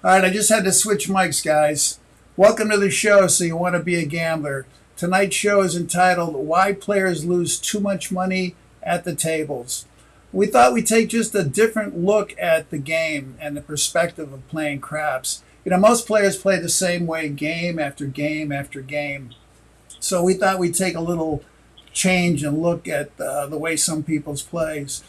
All right, I just had to switch mics, guys. Welcome to the show, So You Want to Be a Gambler. Tonight's show is entitled Why Players Lose Too Much Money at the Tables. We thought we'd take just a different look at the game and the perspective of playing craps. Most players play the same way game after game after game. So we thought we'd take a little change and look at the way some people's plays.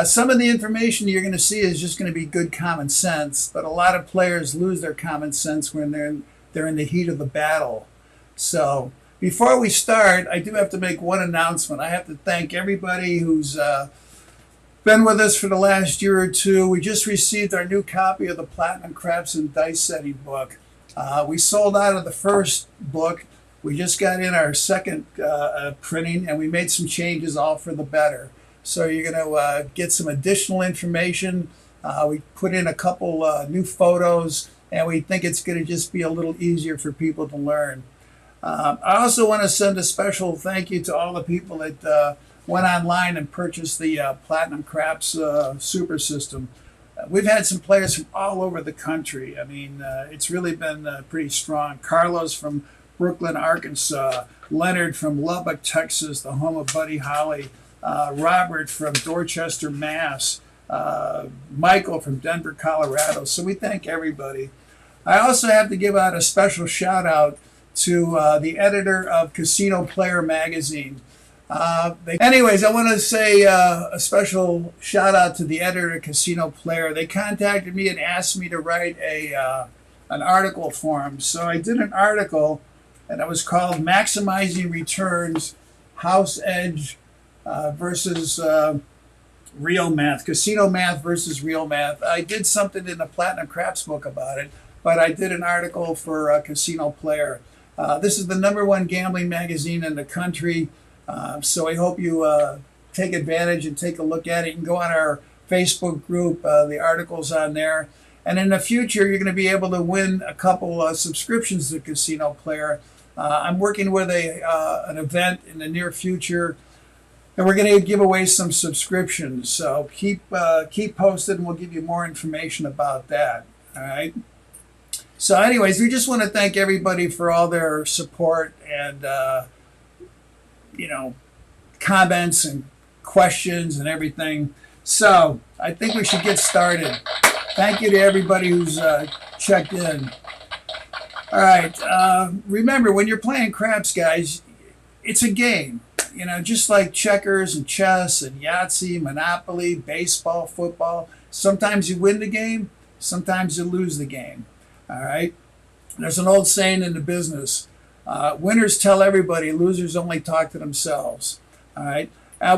Some of the information you're going to see is just going to be good common sense, but a lot of players lose their common sense when they're in the heat of the battle. So before we start, I do have to make one announcement. I have to thank everybody who's been with us for the last year or two. We just received our new copy of the Platinum Craps and Dice Setting book. We sold out of the first book. We just got in our second printing, and we made some changes, all for the better. So you're going to get some additional information. We put in a couple new photos, and we think it's going to just be a little easier for people to learn. I also want to send a special thank you to all the people that went online and purchased the Platinum Craps Super System. We've had some players from all over the country. I mean, it's really been pretty strong. Carlos from Brooklyn, Arkansas. Leonard from Lubbock, Texas, the home of Buddy Holly. Robert from Dorchester, Mass. Michael from Denver, Colorado. So we thank everybody. I also have to give out a special shout out to the editor of Casino Player magazine. Anyways, I want to say a special shout out to the editor of Casino Player. They contacted me and asked me to write an article for them. So I did an article, and it was called Maximizing Returns, House Edge versus real math, casino math versus real math. I did something in the Platinum Craps book about it, but I did an article for Casino Player. This is the #1 gambling magazine in the country, so I hope you take advantage and take a look at it. You can go on our Facebook group, the article's on there. And in the future, you're going to be able to win a couple subscriptions to Casino Player. I'm working with an event in the near future, and we're going to give away some subscriptions. So keep posted, and we'll give you more information about that. All right. So anyways, we just want to thank everybody for all their support and, comments and questions and everything. So I think we should get started. Thank you to everybody who's checked in. All right. Remember, when you're playing craps, guys, it's a game. Just like checkers and chess and Yahtzee, Monopoly, baseball, football. Sometimes you win the game, sometimes you lose the game. All right? There's an old saying in the business, winners tell everybody, losers only talk to themselves. All right?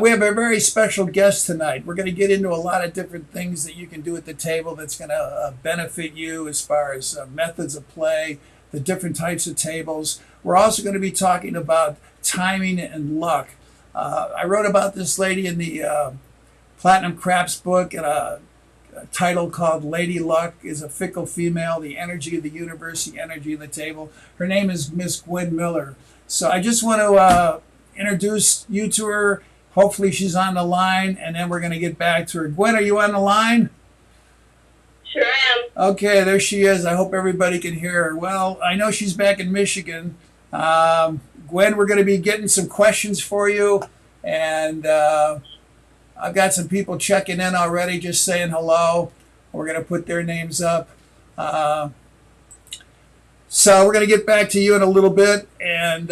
We have a very special guest tonight. We're going to get into a lot of different things that you can do at the table that's going to benefit you as far as methods of play, the different types of tables. We're also going to be talking about timing and luck. I wrote about this lady in the Platinum Craps book in a title called Lady Luck is a Fickle Female, the Energy of the Universe, the Energy of the Table. Her name is Miss Gwen Miller. So I just want to introduce you to her. Hopefully she's on the line, and then we're going to get back to her. Gwen, are you on the line? Sure am. Okay, there she is. I hope everybody can hear her. Well, I know she's back in Michigan. Gwen, we're going to be getting some questions for you, and I've got some people checking in already, just saying hello. We're going to put their names up. So we're going to get back to you in a little bit, and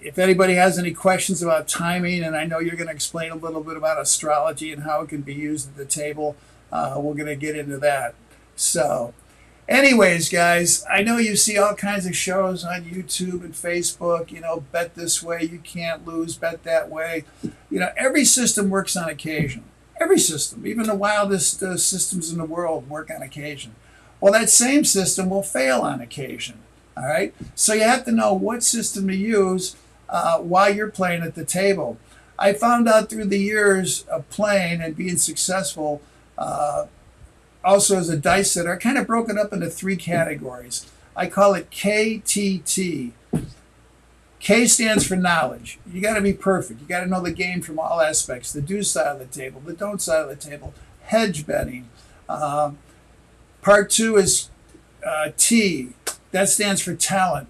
if anybody has any questions about timing, and I know you're going to explain a little bit about astrology and how it can be used at the table, we're going to get into that. So anyways, guys, I know you see all kinds of shows on YouTube and Facebook, bet this way, you can't lose, bet that way. Every system works on occasion. Every system, even the wildest systems in the world work on occasion. Well, that same system will fail on occasion. All right? So you have to know what system to use while you're playing at the table. I found out through the years of playing and being successful, also as a dice setter, kind of broken up into 3 categories. I call it KTT. K stands for knowledge. You got to be perfect. You got to know the game from all aspects. The do side of the table, the don't side of the table, hedge betting, Part 2 is T. That stands for talent.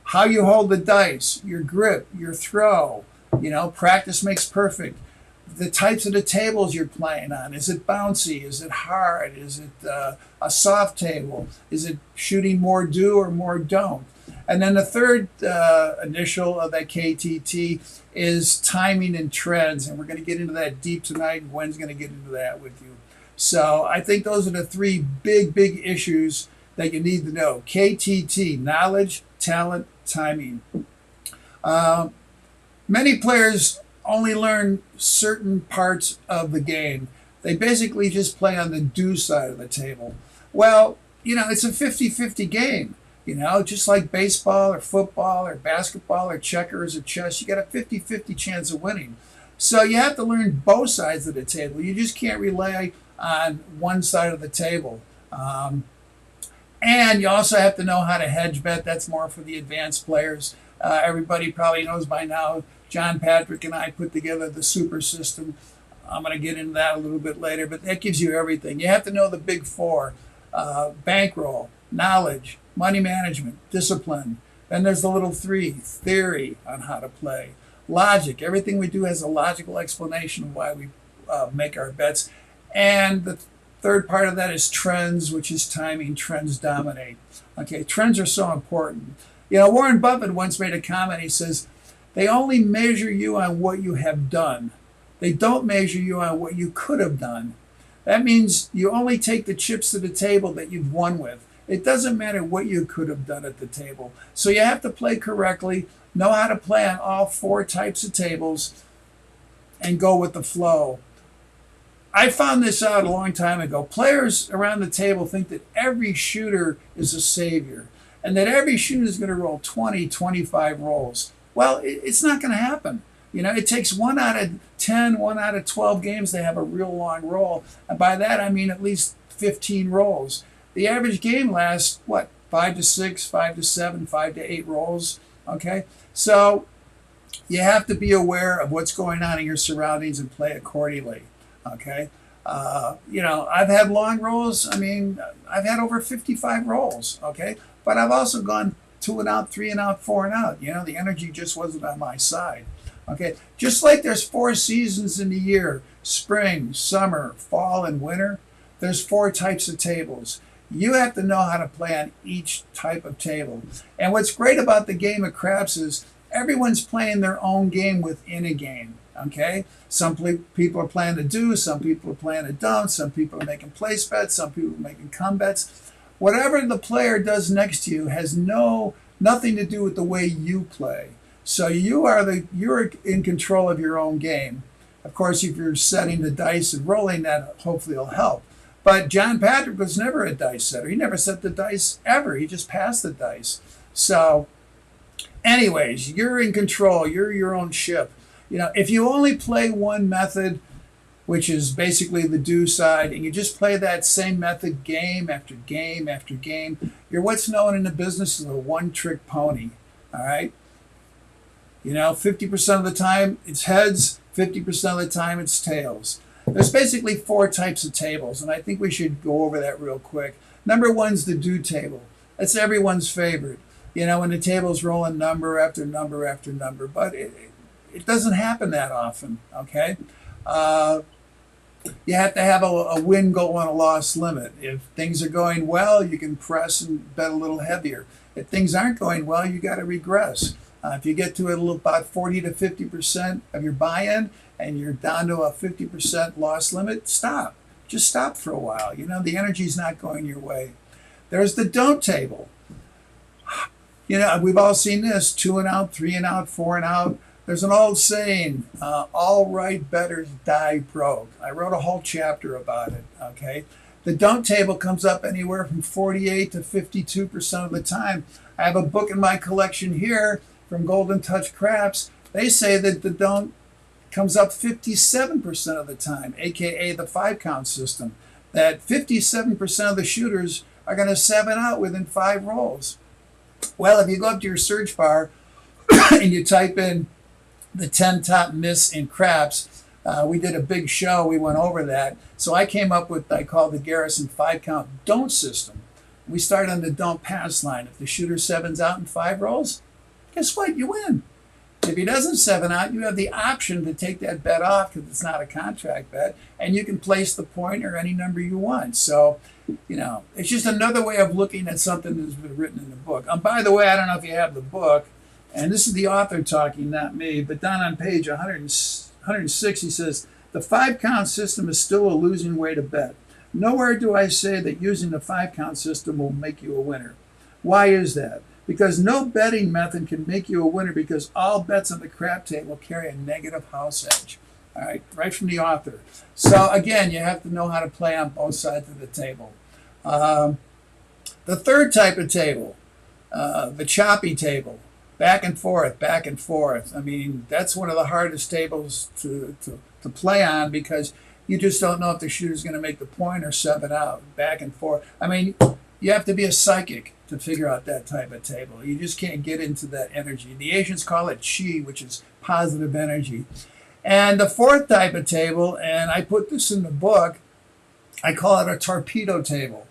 How you hold the dice, your grip, your throw. Practice makes perfect. The types of the tables you're playing on. Is it bouncy? Is it hard? Is it a soft table? Is it shooting more do or more don't? And then the third initial of that KTT is timing and trends. And we're going to get into that deep tonight. Gwen's going to get into that with you. So I think those are the three big issues that you need to know. KTT, knowledge, talent, timing. Many players only learn certain parts of the game. They basically just play on the do side of the table. Well, it's a 50-50 game. Just like baseball or football or basketball or checkers or chess, you got a 50-50 chance of winning. So you have to learn both sides of the table. You just can't rely on one side of the table. And you also have to know how to hedge bet. That's more for the advanced players. Everybody probably knows by now, John Patrick and I put together the super system. I'm going to get into that a little bit later, but that gives you everything. You have to know the big four: bankroll, knowledge, money management, discipline. Then there's the little three: theory on how to play, logic. Everything we do has a logical explanation of why we make our bets. And the third part of that is trends, which is timing. Trends dominate. Okay, trends are so important. Warren Buffett once made a comment. He says, they only measure you on what you have done. They don't measure you on what you could have done. That means you only take the chips to the table that you've won with. It doesn't matter what you could have done at the table. So you have to play correctly, know how to play on all four types of tables, and go with the flow. I found this out a long time ago. Players around the table think that every shooter is a savior and that every shooter is going to roll 20, 25 rolls. Well, it's not going to happen. It takes 1 out of 10, 1 out of 12 games to have a real long roll. And by that, I mean at least 15 rolls. The average game lasts, 5 to 6, 5 to 7, 5 to 8 rolls. Okay? So you have to be aware of what's going on in your surroundings and play accordingly. Okay? I've had long rolls. I've had over 55 rolls. Okay? But I've also gone 2 and out, 3 and out, 4 and out. The energy just wasn't on my side. Okay, just like there's 4 seasons in the year: spring, summer, fall, and winter. There's 4 types of tables. You have to know how to play on each type of table. And what's great about the game of craps is everyone's playing their own game within a game. Okay, some people are playing a do, some people are playing a don't, some people are making place bets, some people are making come bets. Whatever the player does next to you has nothing to do with the way you play. So you're in control of your own game. Of course, if you're setting the dice and rolling, that hopefully will help. But John Patrick was never a dice setter. He never set the dice ever. He just passed the dice. So anyways, you're in control. You're your own ship. If you only play one method, which is basically the do side, and you just play that same method game after game after game, you're what's known in the business as a one-trick pony. All right? 50% of the time it's heads, 50% of the time it's tails. There's basically 4 types of tables, and I think we should go over that real quick. Number 1's the do table. That's everyone's favorite. When the table's rolling number after number after number, but it doesn't happen that often, okay? You have to have a win goal and a loss limit. If things are going well, you can press and bet a little heavier. If things aren't going well, you got to regress. If you get to about 40 to 50% of your buy-in and you're down to a 50% loss limit, stop. Just stop for a while. The energy's not going your way. There's the don't table. We've all seen this: 2 and out, 3 and out, 4 and out. There's an old saying, all right betters die broke. I wrote a whole chapter about it, okay? The don't table comes up anywhere from 48 to 52% of the time. I have a book in my collection here from Golden Touch Craps. They say that the don't comes up 57% of the time, aka the 5-count system. That 57% of the shooters are going to 7 out within 5 rolls. Well, if you go up to your search bar and you type in the 10 top myths in craps, We did a big show. We went over that. So I came up with, I call the Garrison 5-count don't system. We start on the don't pass line. If the shooter 7's out in 5 rolls, guess what? You win. If he doesn't 7 out, you have the option to take that bet off because it's not a contract bet, and you can place the point or any number you want. So, it's just another way of looking at something that's been written in the book. By the way, I don't know if you have the book, and this is the author talking, not me, but down on page 106, he says, the 5-count system is still a losing way to bet. Nowhere do I say that using the 5-count system will make you a winner. Why is that? Because no betting method can make you a winner because all bets on the crap table carry a negative house edge. All right from the author. So again, you have to know how to play on both sides of the table. The third type of table, the choppy table, back and forth, back and forth. I mean, that's one of the hardest tables to play on because you just don't know if the shooter's going to make the point or 7 out, back and forth. I mean, you have to be a psychic to figure out that type of table. You just can't get into that energy. The Asians call it chi, which is positive energy. And the fourth type of table, and I put this in the book, I call it a torpedo table.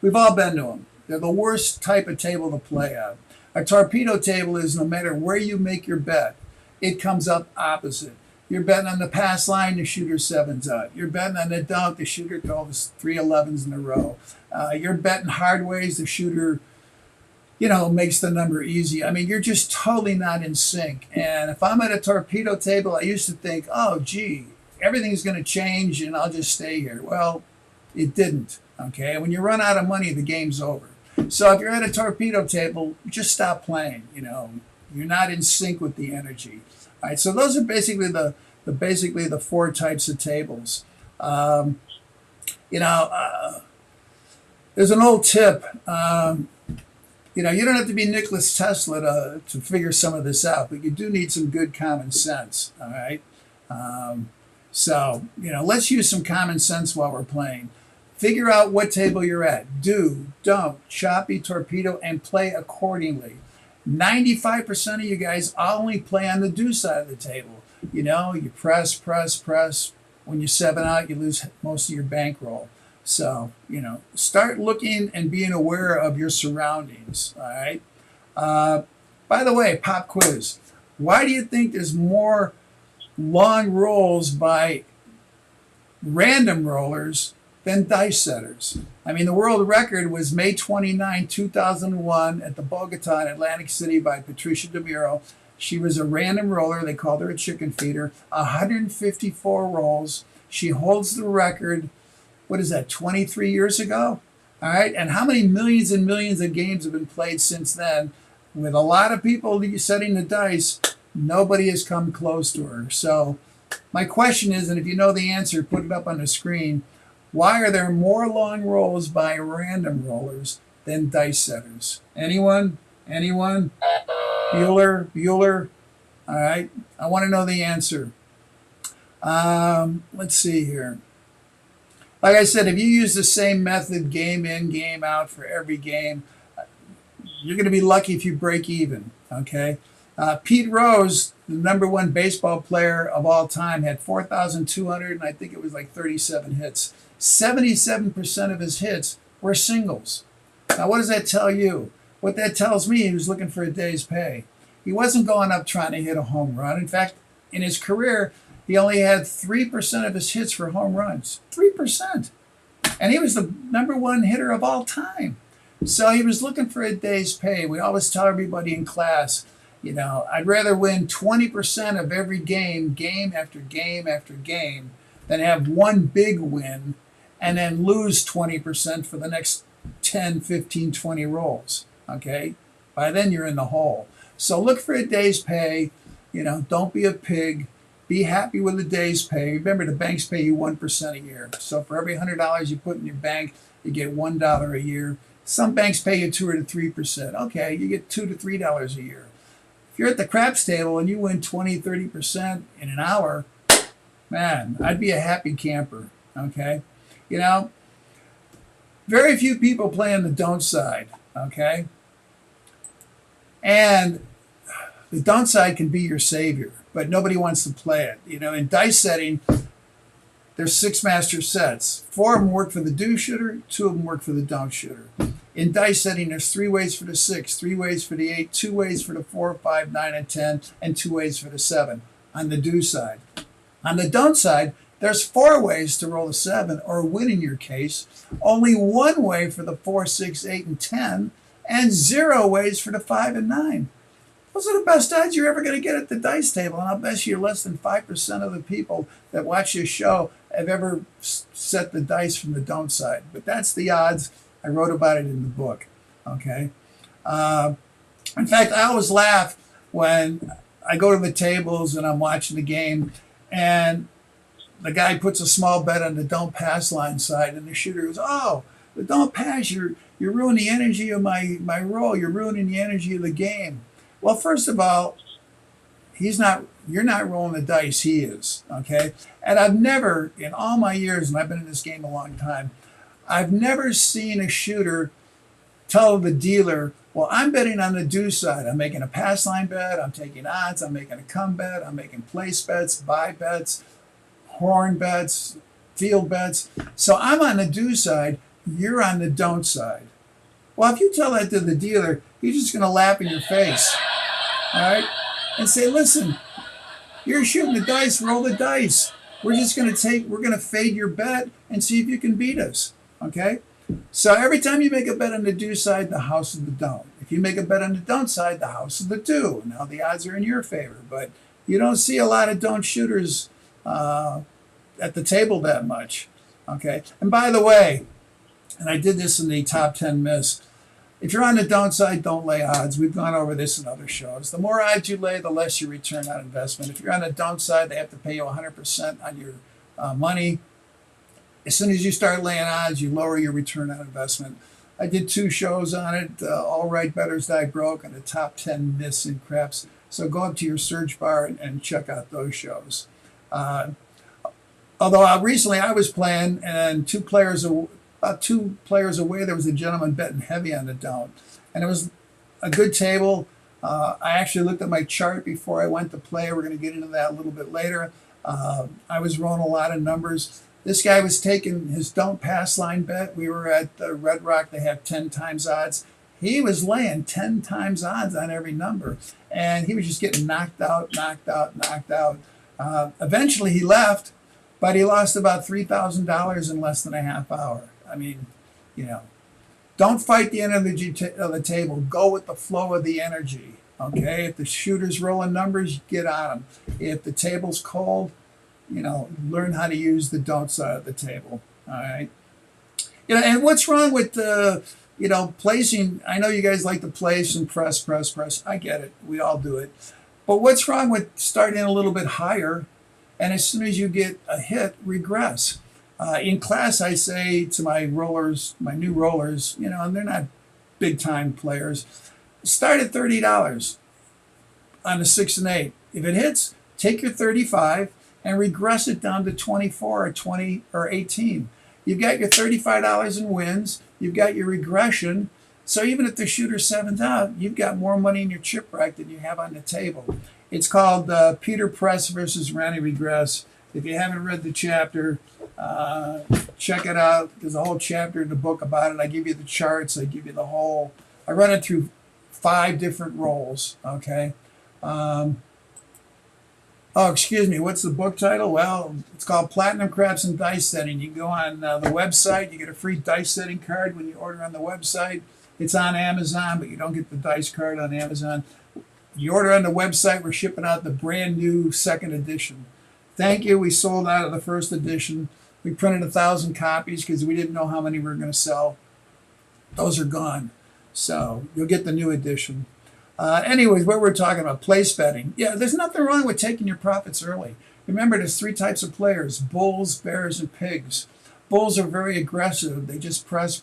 We've all been to them. They're the worst type of table to play on. A torpedo table is no matter where you make your bet, it comes up opposite. You're betting on the pass line, the shooter 7's out. You're betting on the dunk, the shooter throws 3 11s in a row. You're betting hard ways, the shooter, makes the number easy. I mean, you're just totally not in sync. And if I'm at a torpedo table, I used to think, oh, gee, everything's going to change and I'll just stay here. Well, it didn't, okay? When you run out of money, the game's over. So if you're at a torpedo table, just stop playing, You're not in sync with the energy. All right, so those are basically the 4 types of tables. There's an old tip. You don't have to be Nikola Tesla to figure some of this out, but you do need some good common sense. All right. So let's use some common sense while we're playing. Figure out what table you're at. Do, don't, choppy, torpedo, and play accordingly. 95% of you guys only play on the do side of the table. You press. When you 7 out, you lose most of your bankroll. So, start looking and being aware of your surroundings. All right. By the way, pop quiz. Why do you think there's more long rolls by random rollers than dice setters? I mean, the world record was May 29, 2001 at the Bogota in Atlantic City by Patricia DeMuro. She was a random roller. They called her a chicken feeder. 154 rolls. She holds the record. What is that, 23 years ago? All right. And how many millions and millions of games have been played since then? With a lot of people setting the dice, nobody has come close to her. So my question is, and if you know the answer, put it up on the screen. Why are there more long rolls by random rollers than dice setters? Anyone? Bueller? All right. I want to know the answer. Let's see here. Like I said, if you use the same method, game in, game out for every game, you're going to be lucky if you break even, okay? Pete Rose, the #1 baseball player of all time, had 4,200, and I think it was like 37 hits. 77% of his hits were singles. Now, what does that tell you? What that tells me, he was looking for a day's pay. He wasn't going up trying to hit a home run. In fact, in his career, he only had 3% of his hits for home runs. 3%. And he was the #1 hitter of all time. So he was looking for a day's pay. We always tell everybody in class, I'd rather win 20% of every game, game after game after game, than have one big win and then lose 20% for the next 10, 15, 20 rolls. Okay? By then you're in the hole. So look for a day's pay. Don't be a pig. Be happy with a day's pay. Remember, the banks pay you 1% a year. So for every $100 you put in your bank, you get $1 a year. Some banks pay you 2 to 3%. Okay, you get $2 to $3 a year. If you're at the craps table and you win 20, 30% in an hour, man, I'd be a happy camper. Okay? Very few people play on the don't side. Okay? And the don't side can be your savior. but nobody wants to play it. In dice setting, there's 6 master sets. 4 of them work for the do shooter, 2 of them work for the don't shooter. In dice setting, there's 3 ways for the 6, 3 ways for the 8, 2 ways for the 4, 5, 9, and 10, and 2 ways for the 7 on the do side. On the don't side, there's 4 ways to roll a 7, or win in your case, only 1 way for the 4, 6, 8, and 10, and 0 ways for the 5 and 9. Those are the best odds you're ever going to get at the dice table, and I'll bet you less than 5% of the people that watch this show have ever set the dice from the don't side. But that's the odds. I wrote about it in the book. Okay. In fact, I always laugh when I go to the tables and I'm watching the game, and the guy puts a small bet on the don't pass line side, and the shooter goes, "Oh, the don't pass, you're ruining the energy of my roll. You're ruining the energy of the game." Well, first of all, you're not rolling the dice, he is, okay? And I've never, in all my years, and I've been in this game a long time, I've never seen a shooter tell the dealer, "Well, I'm betting on the do side. I'm making a pass line bet, I'm taking odds, I'm making a come bet, I'm making place bets, buy bets, horn bets, field bets. So I'm on the do side, you're on the don't side." Well, if you tell that to the dealer, he's just going to laugh in your face, all right? And say, "Listen, you're shooting the dice, roll the dice. We're going to fade your bet and see if you can beat us," okay? So every time you make a bet on the do side, the house is the don't. If you make a bet on the don't side, the house is the do. Now the odds are in your favor, but you don't see a lot of don't shooters at the table that much, okay? And by the way, and I did this in the top 10 myths, if you're on the don't side, don't lay odds. We've gone over this in other shows. The more odds you lay, the less your return on investment. If you're on the don't side, they have to pay you 100% on your money. As soon as you start laying odds, you lower your return on investment. I did 2 shows on it, All Right Bettors Die Broke, and the top 10 myths and craps. So go up to your search bar and check out those shows. Although recently I was playing, and about 2 players away, there was a gentleman betting heavy on the don't. And it was a good table. I actually looked at my chart before I went to play. We're going to get into that a little bit later. I was rolling a lot of numbers. This guy was taking his don't pass line bet. We were at Red Rock. They have 10 times odds. He was laying 10 times odds on every number. And he was just getting knocked out. Eventually he left, but he lost about $3,000 in less than a half hour. I mean, don't fight the energy of the table. Go with the flow of the energy, okay? If the shooter's rolling numbers, get on them. If the table's cold, learn how to use the don't side of the table, all right? And what's wrong with, placing? I know you guys like to place and press. I get it. We all do it. But what's wrong with starting a little bit higher, and as soon as you get a hit, regress? In class, I say to my new rollers, and they're not big-time players, start at $30 on the 6 and 8. If it hits, take your 35 and regress it down to 24 or 20 or 18. You've got your $35 in wins. You've got your regression. So even if the shooter 7's out, you've got more money in your chip rack than you have on the table. It's called Peter Press versus Randy Regress. If you haven't read the chapter, check it out. There's a whole chapter in the book about it. I give you the charts. I give you I run it through 5 different rolls, okay? Excuse me. What's the book title? Well, it's called Platinum Craps and Dice Setting. You can go on the website. You get a free dice setting card when you order on the website. It's on Amazon, but you don't get the dice card on Amazon. You order on the website, we're shipping out the brand new 2nd edition. Thank you. We sold out of the 1st edition. We printed 1,000 copies because we didn't know how many we were going to sell. Those are gone. So you'll get the new edition. Anyways, what we're talking about, place betting. Yeah, there's nothing wrong with taking your profits early. Remember, there's 3 types of players: bulls, bears, and pigs. Bulls are very aggressive. They just press,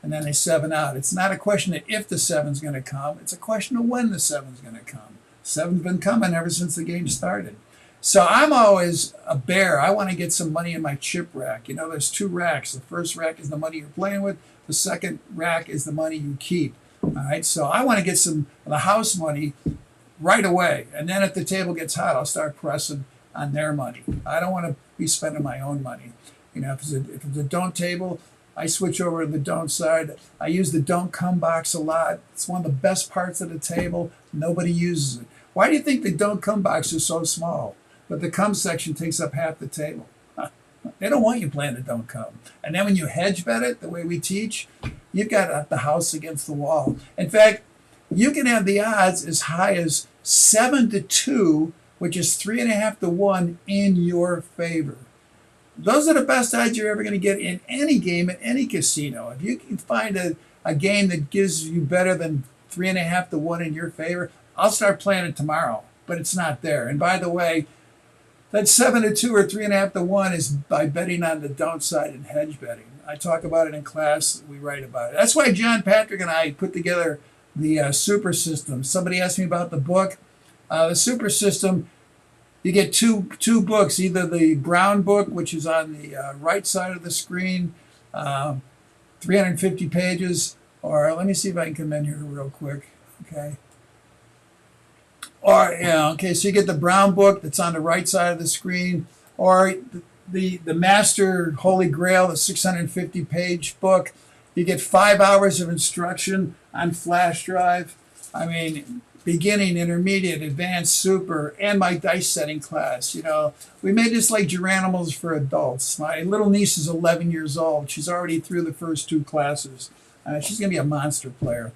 and then they 7 out. It's not a question of if the 7's going to come. It's a question of when the 7's going to come. 7's been coming ever since the game started. So I'm always a bear. I want to get some money in my chip rack. There's 2 racks. The first rack is the money you're playing with. The second rack is the money you keep. All right, so I want to get some of the house money right away. And then if the table gets hot, I'll start pressing on their money. I don't want to be spending my own money. If it's a don't table, I switch over to the don't side. I use the don't come box a lot. It's one of the best parts of the table. Nobody uses it. Why do you think the don't come box is so small? But the come section takes up half the table. They don't want you playing the don't come. And then when you hedge bet it, the way we teach, you've got the house against the wall. In fact, you can have the odds as high as 7-2, which is 3.5-1 in your favor. Those are the best odds you're ever going to get in any game at any casino. If you can find a game that gives you better than 3.5-1 in your favor, I'll start playing it tomorrow. But it's not there. And by the way, that 7-2 or 3.5-1 is by betting on the don't side and hedge betting. I talk about it in class. We write about it. That's why John Patrick and I put together the super system. Somebody asked me about the book. The super system, you get two books, either the brown book, which is on the right side of the screen, 350 pages, or let me see if I can come in here real quick. Okay. Or, okay, so you get the brown book that's on the right side of the screen, or the Master Holy Grail, the 650-page book. You get 5 hours of instruction on flash drive. I mean, beginning, intermediate, advanced, super, and my dice setting class. We made this like Geronimo's for adults. My little niece is 11 years old. She's already through the first 2 classes. She's going to be a monster player.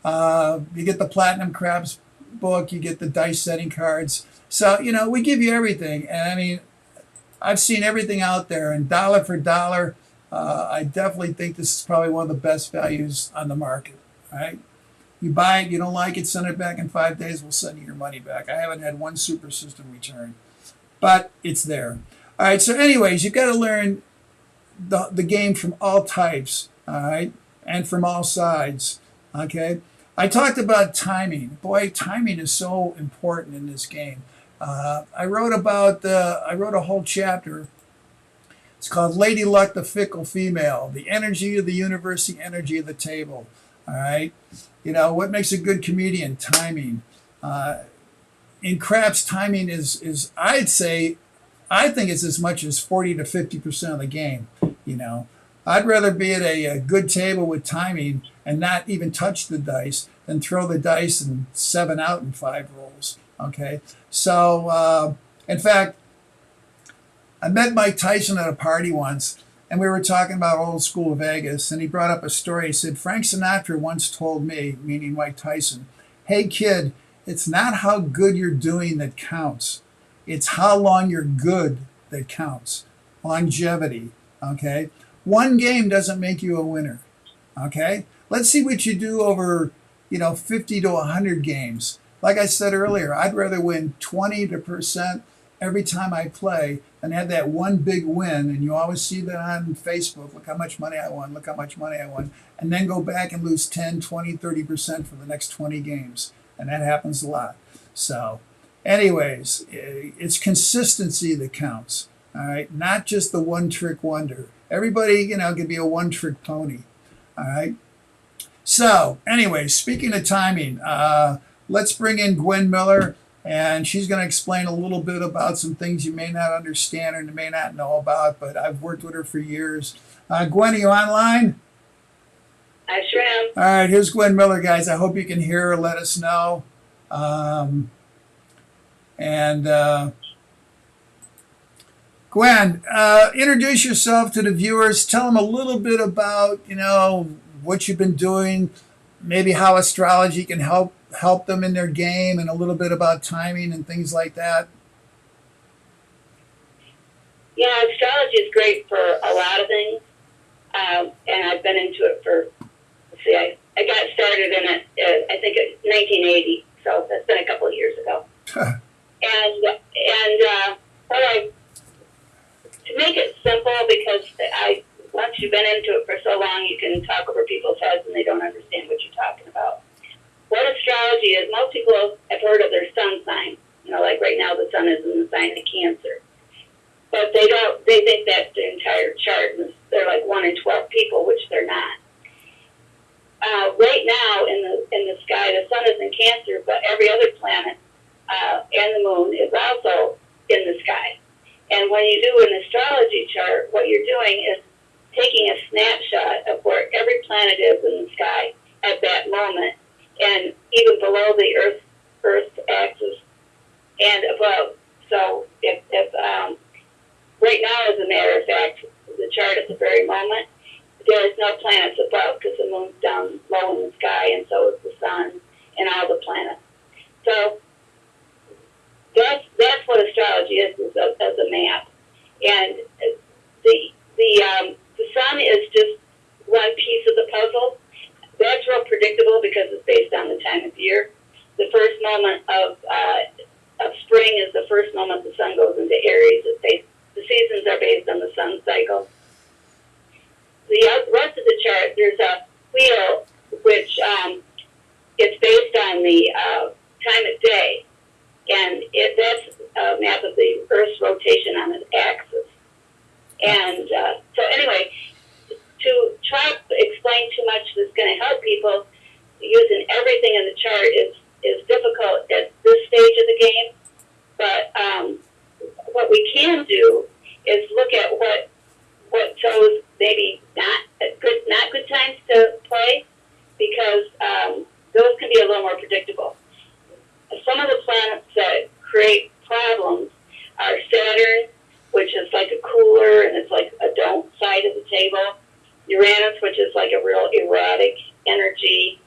You get the Platinum Craps book, you get the dice setting cards. So, we give you everything. And I mean, I've seen everything out there, and dollar for dollar, I definitely think this is probably one of the best values on the market. Right? You buy it, you don't like it, send it back in 5 days, we'll send you your money back. I haven't had one super system return, but it's there. All right, so anyways, you've got to learn the game from all types, all right, and from all sides, okay? I talked about timing. Boy, timing is so important in this game. I wrote a whole chapter. It's called Lady Luck, the Fickle Female, the energy of the universe, the energy of the table. All right. What makes a good comedian? Timing. In craps, timing is I'd say, I think it's as much as 40 to 50% of the game. I'd rather be at a good table with timing and not even touch the dice than throw the dice and 7 out in 5 rolls. Okay. So, in fact, I met Mike Tyson at a party once, and we were talking about old school Vegas, and he brought up a story. He said, Frank Sinatra once told me, meaning Mike Tyson, hey kid, it's not how good you're doing that counts. It's how long you're good that counts. Longevity, okay? One game doesn't make you a winner, okay? Let's see what you do over, 50 to 100 games. Like I said earlier, I'd rather win 20% every time I play and have that one big win, and you always see that on Facebook, look how much money I won, look how much money I won, and then go back and lose 10, 20, 30% for the next 20 games. And that happens a lot. So anyways, it's consistency that counts, all right? Not just the one-trick wonder. Everybody, can be a one-trick pony, all right? So anyways, speaking of timing, let's bring in Gwen Miller. And she's going to explain a little bit about some things you may not understand or you may not know about, but I've worked with her for years. Gwen, are you online? I sure am. All right, here's Gwen Miller, guys. I hope you can hear her. Let us know. Gwen, introduce yourself to the viewers. Tell them a little bit about, what you've been doing, maybe how astrology can help them in their game, and a little bit about timing and things like that. Yeah, astrology is great for a lot of things, and I've been into it for, I got started in it, I think it's 1980, so that's been a couple of years ago. To make it simple, because once you've been into it for so long, you can talk over people's heads and they don't understand what you're talking about. What astrology is, most people have heard of their sun sign. Like right now the sun is in the sign of Cancer. But they think that's the entire chart, and they're like 1 in 12 people, which they're not. Right now in the sky, the sun is in Cancer, but every other planet and the moon is also in the sky. And when you do an astrology chart, what you're doing is taking a snapshot of where every planet is in the sky at that moment, and even below the Earth's axis and above. So if right now, as a matter of fact, the chart at the very moment, there is no planets above because the moon's down low in the sky, and so is the sun and all the planets. So that's what astrology is as a map. And the sun is just one piece of the puzzle. That's real predictable because it's based on the time of year. The first moment of spring is the first moment the sun goes into Aries. The seasons are based on the sun cycle. The rest of the chart, there's a wheel which it's based on the time of day, and that's a map of the Earth's rotation on its axis. And so anyway, to try to explain too much that's going to help people, using everything in the chart is difficult at this stage of the game. But what we can do is look at what shows maybe not good times to play, because those can be a little more predictable. Some of the planets that create problems are Saturn, which is like a cooler and it's like a don't side of the table. Uranus, which is like a real erratic energy.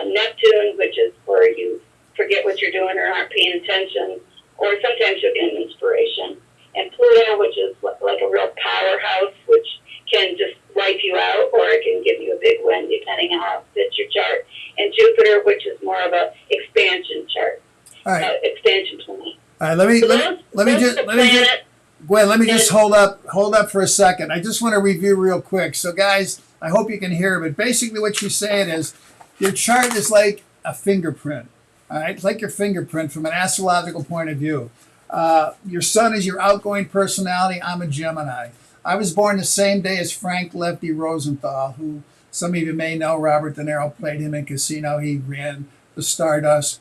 Neptune, which is where you forget what you're doing or aren't paying attention, or sometimes you'll get an inspiration. And Pluto, which is like a real powerhouse, which can just wipe you out, or it can give you a big win, depending on how it fits your chart. And Jupiter, which is more of a expansion chart, All right. Expansion planet. All right. Let me just hold up for a second. I just want to review real quick. So, guys, I hope you can hear, but basically what she's saying is your chart is like a fingerprint. All right, it's like your fingerprint from an astrological point of view. Your sun is your outgoing personality. I'm a Gemini. I was born the same day as Frank Lefty Rosenthal, who some of you may know. Robert De Niro played him in Casino. He ran the Stardust.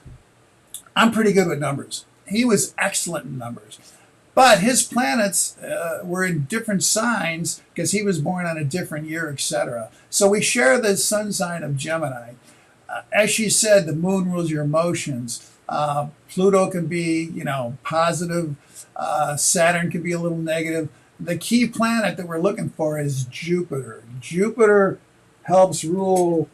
I'm pretty good with numbers. He was excellent in numbers. But his planets were in different signs because he was born on a different year, etc. So we share the sun sign of Gemini. As she said, the moon rules your emotions. Pluto can be, positive. Saturn can be a little negative. The key planet that we're looking for is Jupiter. Jupiter helps rule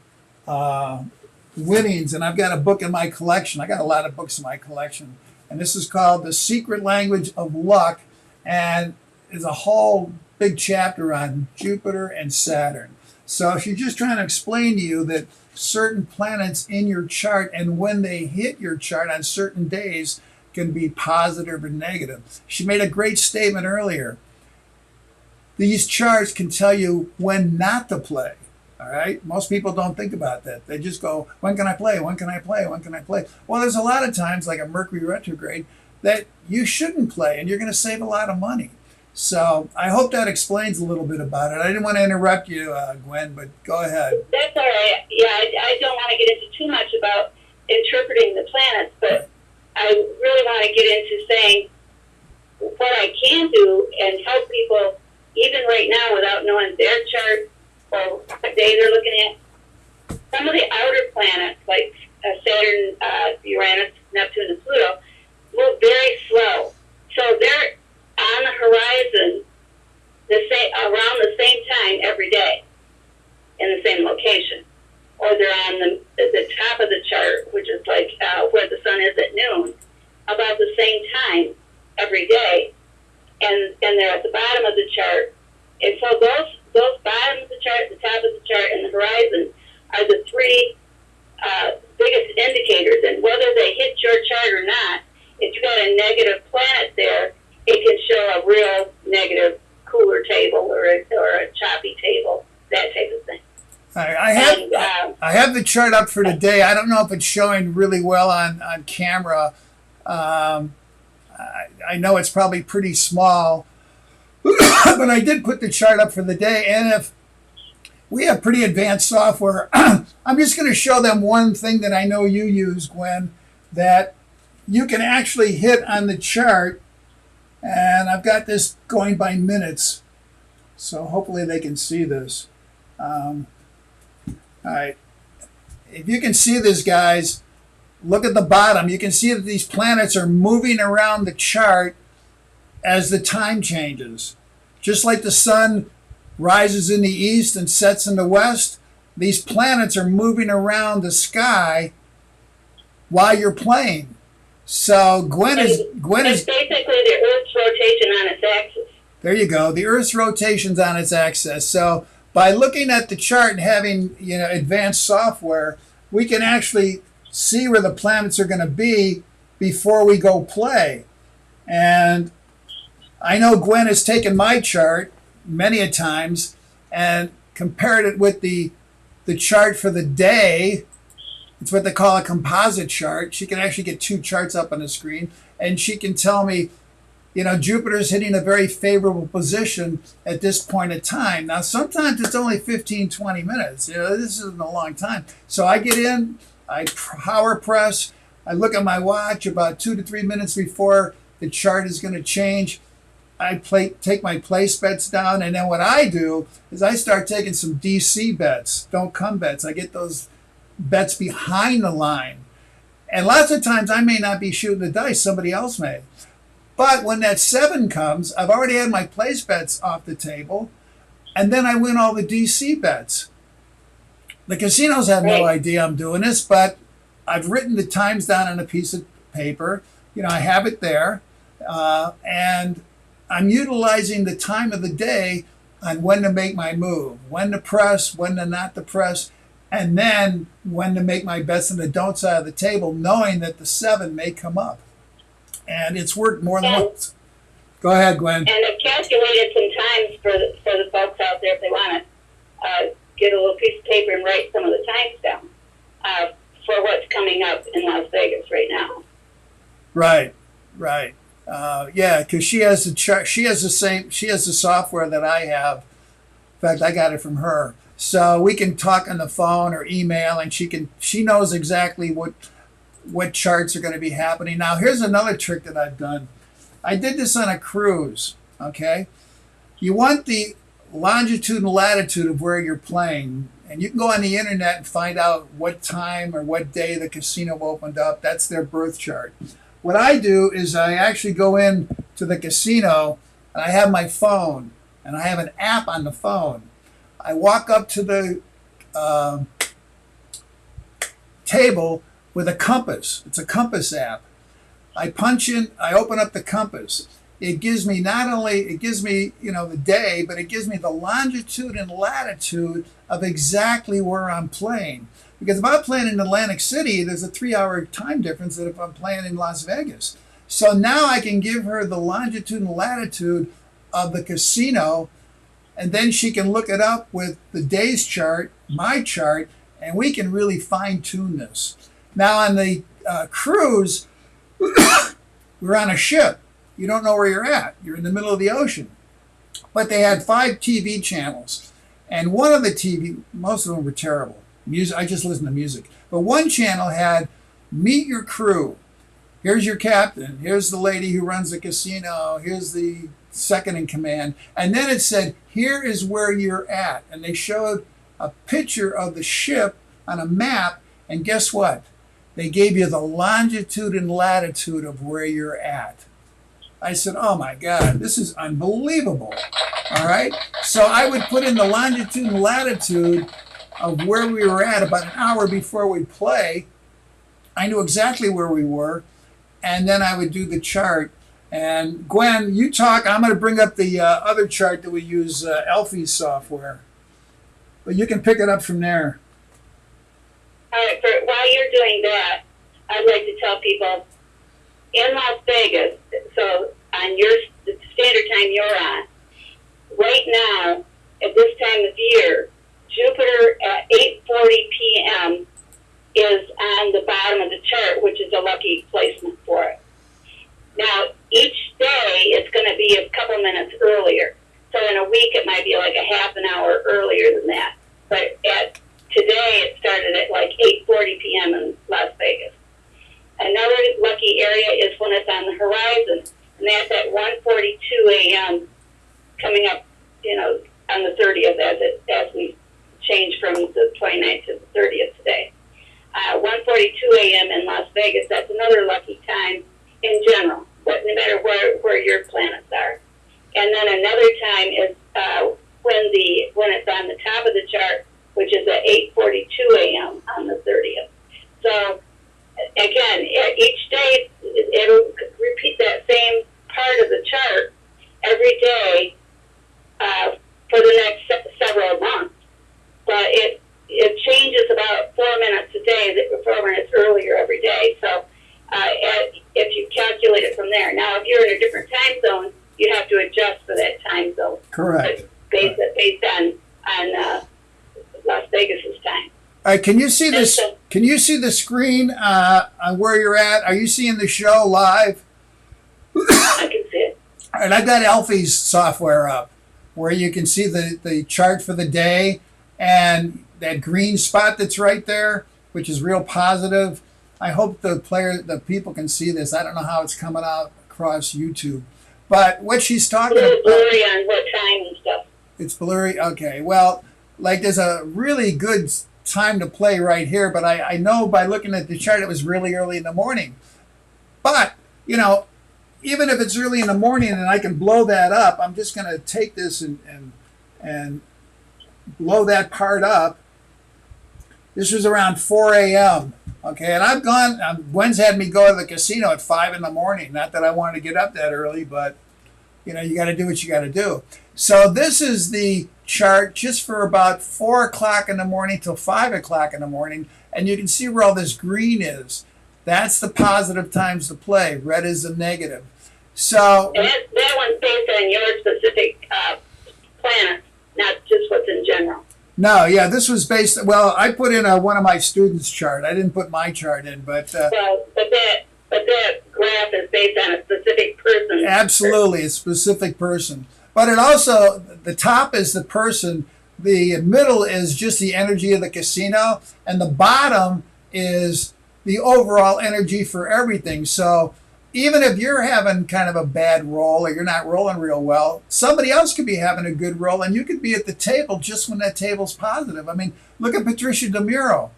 winnings, and I've got a book in my collection. I got a lot of books in my collection, and this is called The Secret Language of Luck, and there's a whole big chapter on Jupiter and Saturn. So she's just trying to explain to you that certain planets in your chart, and when they hit your chart on certain days, can be positive or negative. She made a great statement earlier. These charts can tell you when not to play. All right? Most people don't think about that. They just go, when can I play? When can I play? When can I play? Well, there's a lot of times, like a Mercury retrograde, that you shouldn't play, and you're going to save a lot of money. So I hope that explains a little bit about it. I didn't want to interrupt you, Gwen, but go ahead. That's all right. Yeah, I don't want to get into too much about interpreting the planets, but I really want to get into saying what I can do and help people, even right now, without knowing their chart or what day they're looking at. Some of the outer planets, like Saturn, Uranus, Neptune, and Pluto, move very slow. So they're on the horizon around the same time every day in the same location. Or they're on the top of the chart, which is like where the sun is at noon, about the same time every day. And they're at the bottom of the chart. And so those bottom of the chart, the top of the chart, and the horizon are the three biggest indicators. And whether they hit your chart or not, if you've got a negative planet there, it can show a real negative cooler table or a choppy table, that type of thing. I have the chart up for today. I don't know if it's showing really well on camera. I know it's probably pretty small, but I did put the chart up for the day. And if we have pretty advanced software, I'm just going to show them one thing that I know you use, Gwen, that you can actually hit on the chart, and I've got this going by minutes, so hopefully they can see this. All right. If you can see this, guys, look at the bottom. You can see that these planets are moving around the chart as the time changes. Just like the sun rises in the east and sets in the west, these planets are moving around the sky while you're playing. So Gwen is It's basically the Earth's rotation on its axis. there you go. The Earth's rotation's on its axis. So by looking at the chart and having advanced software, we can actually see where the planets are going to be before we go play. And I know Gwen has taken my chart many a times and compared it with the chart for the day. It's what they call a composite chart. She can actually get two charts up on the screen, and she can tell me, Jupiter's hitting a very favorable position at this point in time. Now, sometimes it's only 15, 20 minutes. This isn't a long time. So I get in, I power press, I look at my watch about 2 to 3 minutes before the chart is going to change. I take my place bets down, and then what I do is I start taking some DC bets, don't come bets. I get those bets behind the line. And lots of times I may not be shooting the dice, somebody else may. But when that 7 comes, I've already had my place bets off the table, and then I win all the DC bets. The casinos have no idea I'm doing this, but I've written the times down on a piece of paper. I have it there, and I'm utilizing the time of the day on when to make my move, when to press, when to not to press, and then when to make my bets on the don't side of the table, knowing that the 7 may come up. And it's worked more than once. Go ahead, Gwen. And I've calculated some times for the folks out there if they want to get a little piece of paper and write some of the times down for what's coming up in Las Vegas right now. Right. Yeah, because she has the chart. She has the software that I have. In fact, I got it from her. So we can talk on the phone or email, and she knows exactly what charts are going to be happening. Now, here's another trick that I've done. I did this on a cruise, okay? You want the longitude and latitude of where you're playing, and you can go on the internet and find out what time or what day the casino opened up. That's their birth chart. What I do is I actually go in to the casino, and I have my phone, and I have an app on the phone. I walk up to the table with a compass. It's a compass app. I punch in, I open up the compass. It gives me the day, but it gives me the longitude and latitude of exactly where I'm playing. Because if I'm playing in Atlantic City, there's a 3-hour time difference than if I'm playing in Las Vegas. So now I can give her the longitude and latitude of the casino, and then she can look it up with the day's chart, my chart, and we can really fine tune this. Now on the cruise, we're on a ship. You don't know where you're at. You're in the middle of the ocean. But they had 5 TV channels. And one of the TV, most of them were terrible. I just listened to music. But one channel had Meet Your Crew. Here's your captain. Here's the lady who runs the casino. Here's the second in command. And then it said, here is where you're at. And they showed a picture of the ship on a map. And guess what? They gave you the longitude and latitude of where you're at. I said, oh my God, this is unbelievable. All right. So I would put in the longitude and latitude of where we were at about an hour before we'd play. I knew exactly where we were. And then I would do the chart. And Gwen, you talk. I'm going to bring up the other chart that we use, Elfie's software. But you can pick it up from there. All right, while you're doing that, I'd like to tell people in Las Vegas, so on the standard time you're on, right now, at this time of year, Jupiter at 8:40 p.m. is on the bottom of the chart, which is a lucky placement for it. Now, each day it's going to be a couple minutes earlier. So in a week it might be like a half an hour earlier than that. But today it started at like 8:40 p.m. in Las Vegas. Another lucky area is when it's on the horizon, and that's at 1:42 a.m. coming up, on the 30th as we change from the 29th to the 30th today. 1:42 a.m. in Las Vegas. That's another lucky time in general, but no matter where your planets are. And then another time is when it's on the top of the chart, which is at 8:42 a.m. on the 30th. So again, each day it'll repeat that same part of the chart every day for the next several months. But it changes about 4 minutes a day, 4 minutes earlier every day. So if you calculate it from there. Now, if you're in a different time zone, you have to adjust for that time zone. Correct. Based on Las Vegas's time. All right, can you see this? Can you see the screen on where you're at? Are you seeing the show live? I can see it. All right, I've got Alfie's software up, where you can see the chart for the day and that green spot that's right there, which is real positive. I hope the people can see this. I don't know how it's coming out across YouTube, but what she's talking about. Blurry on what time and stuff. It's blurry. Okay, well, like there's a really good time to play right here, but I know by looking at the chart it was really early in the morning. But even if it's early in the morning and I can blow that up, I'm just going to take this and blow that part up. This was around 4 a.m. Okay, and Gwen's had me go to the casino at 5 in the morning. Not that I wanted to get up that early, but you got to do what you got to do. So this is the chart just for about 4 o'clock in the morning till 5 o'clock in the morning, and you can see where all this green is. That's the positive times to play. Red is the negative. So and that one's based on your specific planet, not just what's in general. No, yeah, this was based. Well, I put in one of my students' chart. I didn't put my chart in, but but that graph is based on a specific person. Absolutely, a specific person. But it also, the top is the person, the middle is just the energy of the casino, and the bottom is the overall energy for everything. So even if you're having kind of a bad roll or you're not rolling real well, somebody else could be having a good roll, and you could be at the table just when that table's positive. I mean, look at Patricia DeMuro.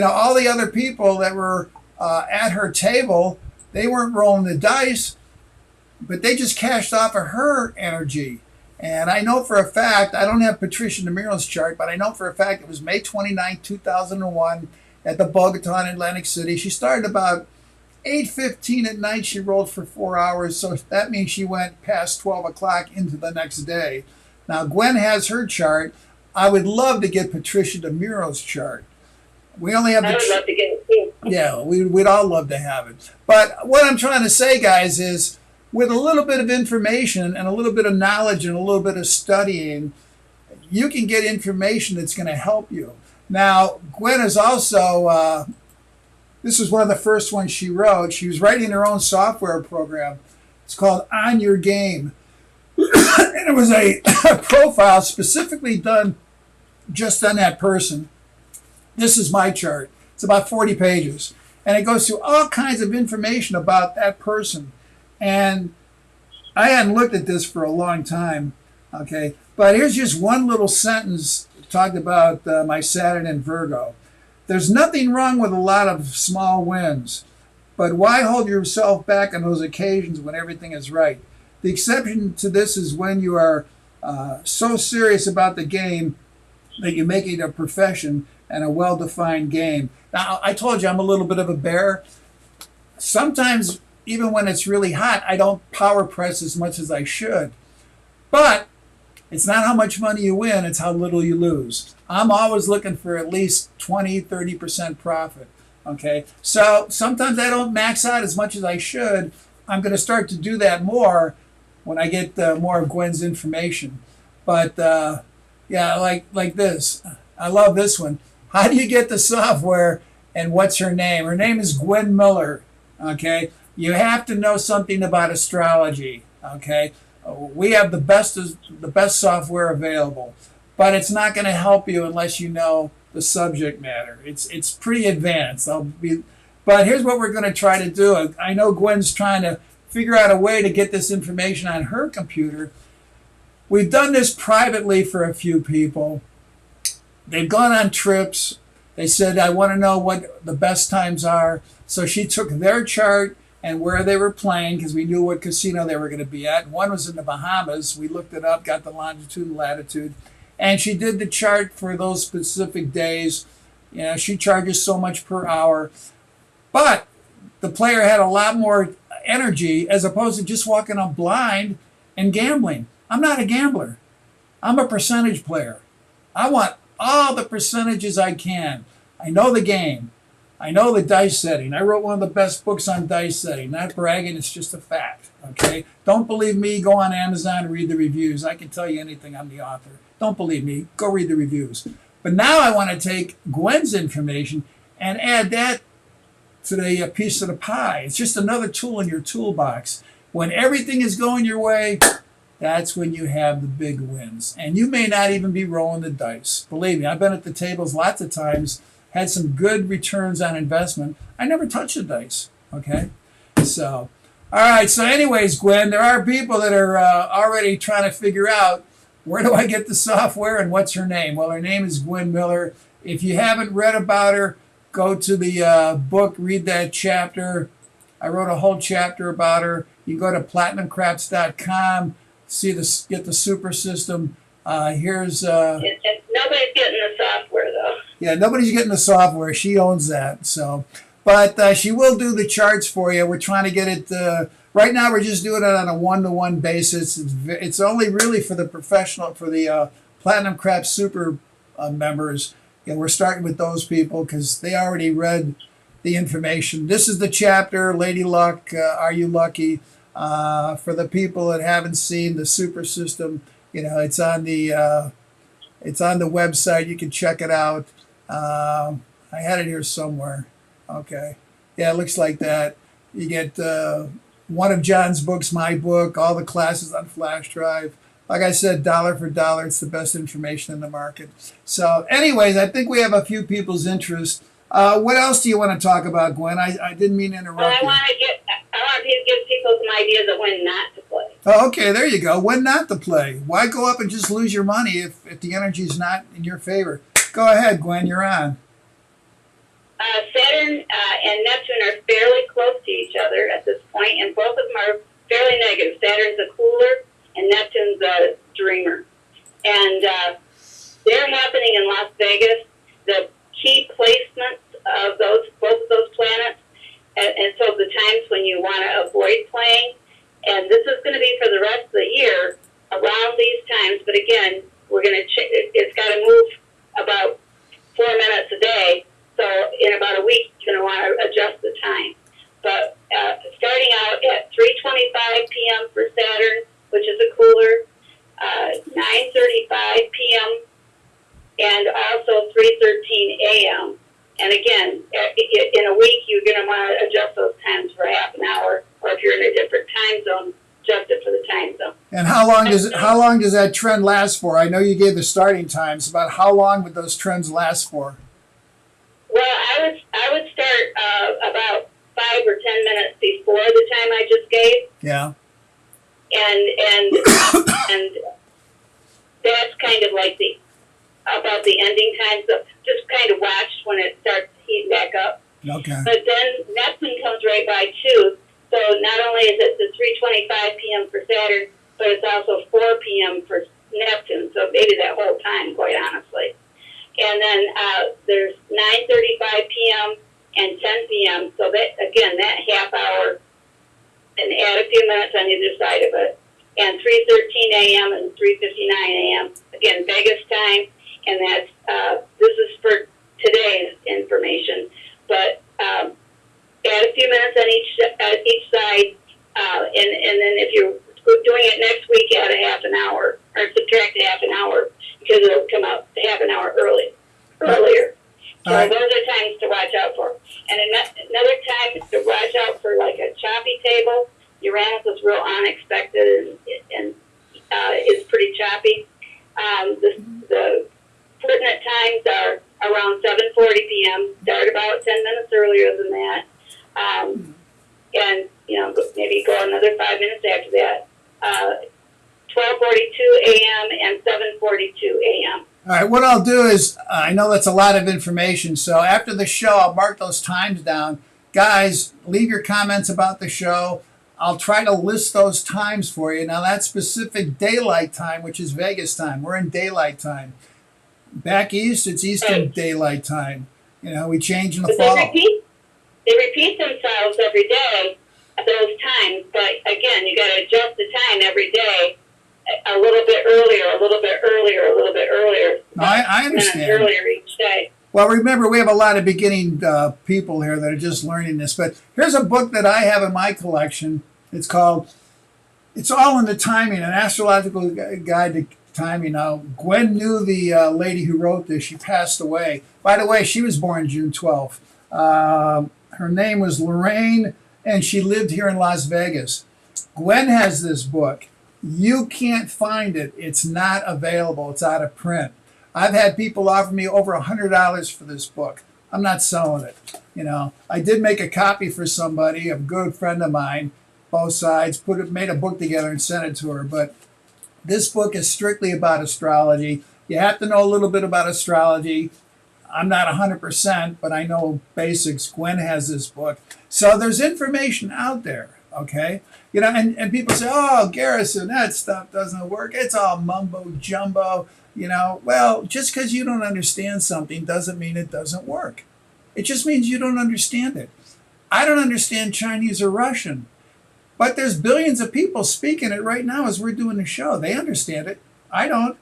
All the other people that were at her table, they weren't rolling the dice, but they just cashed off of her energy. And I know for a fact, I don't have Patricia DeMuro's chart, but I know for a fact it was May 29, 2001 at the Bogota in Atlantic City. She started about 8:15 at night. She rolled for 4 hours, so that means she went past 12 o'clock into the next day. Now, Gwen has her chart. I would love to get Patricia DeMuro's chart. We only have I would love to get it too. Yeah, we'd all love to have it. But what I'm trying to say, guys, is with a little bit of information and a little bit of knowledge and a little bit of studying, you can get information that's going to help you. Now, Gwen is also, this was one of the first ones she wrote. She was writing her own software program. It's called On Your Game. And it was a profile specifically done just on that person. This is my chart. It's about 40 pages. And it goes through all kinds of information about that person. And I hadn't looked at this for a long time, okay? But here's just one little sentence talked about my Saturn in Virgo. There's nothing wrong with a lot of small wins, but why hold yourself back on those occasions when everything is right? The exception to this is when you are so serious about the game that you make it a profession and a well-defined game. Now, I told you I'm a little bit of a bear. Sometimes, even when it's really hot, I don't power press as much as I should. But it's not how much money you win, it's how little you lose. I'm always looking for at least 20, 30% profit, okay? So sometimes I don't max out as much as I should. I'm going to start to do that more when I get more of Gwen's information. But yeah, like this. I love this one. How do you get the software and what's her name? Her name is Gwen Miller, okay? You have to know something about astrology, okay? We have the best software available, but it's not going to help you unless you know the subject matter. It's pretty advanced. But here's what we're going to try to do. I know Gwen's trying to figure out a way to get this information on her computer. We've done this privately for a few people. They've gone on trips. They said, I want to know what the best times are. So she took their chart and where they were playing, because we knew what casino they were going to be at. One was in the Bahamas. We looked it up, got the longitude and latitude. And she did the chart for those specific days. You know, she charges so much per hour. But the player had a lot more energy as opposed to just walking up blind and gambling. I'm not a gambler. I'm a percentage player. I want all the percentages I can. I know the game. I know the dice setting. I wrote one of the best books on dice setting. Not bragging, it's just a fact. Okay? Don't believe me, go on Amazon and read the reviews. I can tell you anything, I'm the author. Don't believe me, go read the reviews. But now I want to take Gwen's information and add that to the piece of the pie. It's just another tool in your toolbox. When everything is going your way, that's when you have the big wins. And you may not even be rolling the dice. Believe me, I've been at the tables lots of times, had some good returns on investment. I never touch the dice, okay? So, all right, so anyways, Gwen, there are people that are already trying to figure out, where do I get the software and what's her name? Well, her name is Gwen Miller. If you haven't read about her, go to the book, read that chapter. I wrote a whole chapter about her. You go to platinumcraps.com, get the super system. Here's And nobody's getting the software though. yeah, nobody's getting the software. She owns that. So, but she will do the charts for you. We're trying to get it. Right now, we're just doing it on a one-to-one basis. It's only really for the professional, for the Platinum Craps Super members. And we're starting with those people because they already read the information. This is the chapter, Lady Luck, Are You Lucky? For the people that haven't seen the super system, you know, it's on the website. You can check it out. I had it here somewhere. Okay. Yeah, it looks like that. You get one of John's books, my book, all the classes on flash drive. Like I said, dollar for dollar, it's the best information in the market. So anyways, I think we have a few people's interest. What else do you want to talk about, Gwen? I didn't mean to interrupt Well, I you. want to give people some ideas of when not to play. Oh, okay, there you go. When not to play. Why go up and just lose your money if the energy is not in your favor? Go ahead, Gwen, you're on. Saturn and Neptune are fairly close to each other at this point, and both of them are fairly negative. Saturn's a cooler, and Neptune's a dreamer. And they're happening in Las Vegas. The key placements of both of those planets, and so the times when you want to avoid playing. And this is going to be for the rest of the year around these times. But again, we're going to it's got to move about 4 minutes a day. So in about a week, you're going to want to adjust the time. But starting out at 3:25 p.m. for Saturn, which is a cooler, 9:35 p.m. and also 3:13 a.m. And again, in a week, you're going to want to adjust those times for half an hour, or if you're in a different time zone, adjust it for the time zone. And how long does that trend last for? I know you gave the starting times. About how long would those trends last for? Well, I would start about 5 or 10 minutes before the time I just gave. Yeah. And that's kind of like about the ending time. So just kind of watch when it starts heating back up. Okay. But then Neptune comes right by too. So not only is it the 3:25 p.m. for Saturn, but it's also 4 p.m. for Neptune. So maybe that whole time, quite honestly. And then there's 9:35 p.m. and 10 p.m. So that again, that half hour, and add a few minutes on either side of it. And 3:13 a.m. and 3:59 a.m. Again, Vegas time, and that's this is for today's information. But add a few minutes on each side, and then if you're doing it next week, add a half an hour or subtract a half an hour because it'll come out half an hour earlier. So those are times to watch out for. And another time to watch out for like a choppy table. Uranus is real unexpected and is pretty choppy. The pertinent times are around 7:40 p.m. Start about 10 minutes earlier than that. And, maybe go another 5 minutes after that. 12:42 a.m. and 7:42 a.m. All right, what I'll do is, I know that's a lot of information, so after the show, I'll mark those times down. Guys, leave your comments about the show. I'll try to list those times for you. Now, that's Pacific Daylight Time, which is Vegas time. We're in daylight time. Back east, it's Eastern Daylight Time. We change in the But fall. they repeat themselves every day at those times, but again, you got to adjust the time every day a little bit earlier, a little bit earlier, a little bit earlier. No, I understand. Earlier each day. Well, remember, we have a lot of beginning people here that are just learning this. But here's a book that I have in my collection. It's called It's All in the Timing, an astrological guide to timing. Now, Gwen knew the lady who wrote this. She passed away. By the way, she was born June 12th. Her name was Lorraine, and she lived here in Las Vegas. Gwen has this book. You can't find it. It's not available. It's out of print. I've had people offer me over $100 for this book. I'm not selling it. I did make a copy for somebody, a good friend of mine, both sides, made a book together and sent it to her. But this book is strictly about astrology. You have to know a little bit about astrology. I'm not 100%, but I know basics. Gwen has this book. So there's information out there, okay? And people say, oh, Garrison, that stuff doesn't work. It's all mumbo jumbo. Well, just because you don't understand something doesn't mean it doesn't work. It just means you don't understand it. I don't understand Chinese or Russian, but there's billions of people speaking it right now as we're doing the show. They understand it. I don't.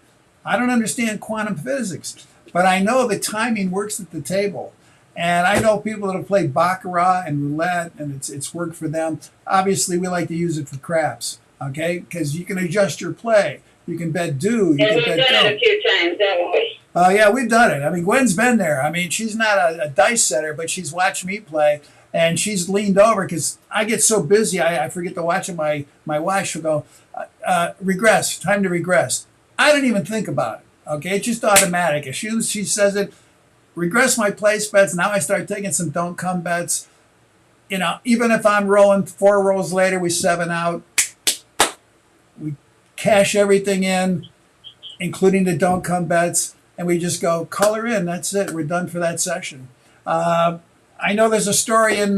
I don't understand quantum physics, but I know the timing works at the table. And I know people that have played baccarat and roulette, and it's worked for them. Obviously, we like to use it for craps, okay? Because you can adjust your play. You can bet do. You And can we've bet done don't. it a few times, haven't we? Oh, yeah, we've done it. I mean, Gwen's been there. I mean, she's not a dice setter, but she's watched me play, and she's leaned over because I get so busy, I forget to watch it. My wife, she'll go, regress, time to regress. I don't even think about it, okay? It's just automatic. As soon as she says it, regress my place bets. Now I start taking some don't come bets. Even if I'm rolling 4 rolls later, we 7 out. We cash everything in, including the don't come bets, and we just go color in. That's it. We're done for that session. I know there's a story in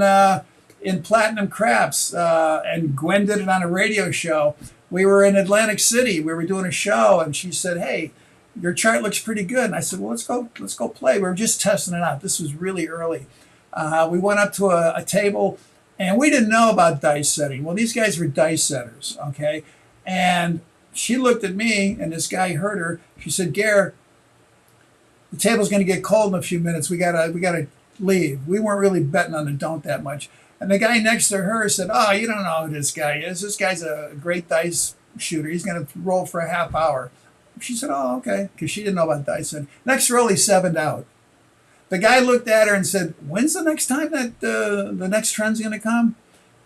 Platinum Craps, and Gwen did it on a radio show. We were in Atlantic City. We were doing a show, and she said, "Hey, your chart looks pretty good." And I said, "Well, let's go play." We were just testing it out. This was really early. We went up to a table, and we didn't know about dice setting. Well, these guys were dice setters, okay? And she looked at me, and this guy heard her. She said, "Gare, the table's going to get cold in a few minutes. We gotta leave." We weren't really betting on the don't that much. And the guy next to her said, "Oh, you don't know who this guy is. This guy's a great dice shooter. He's going to roll for a half hour." She said, "Oh, okay," because she didn't know about dice. And next roll, he 7'd out. The guy looked at her and said, "When's the next time that the next trend's going to come?"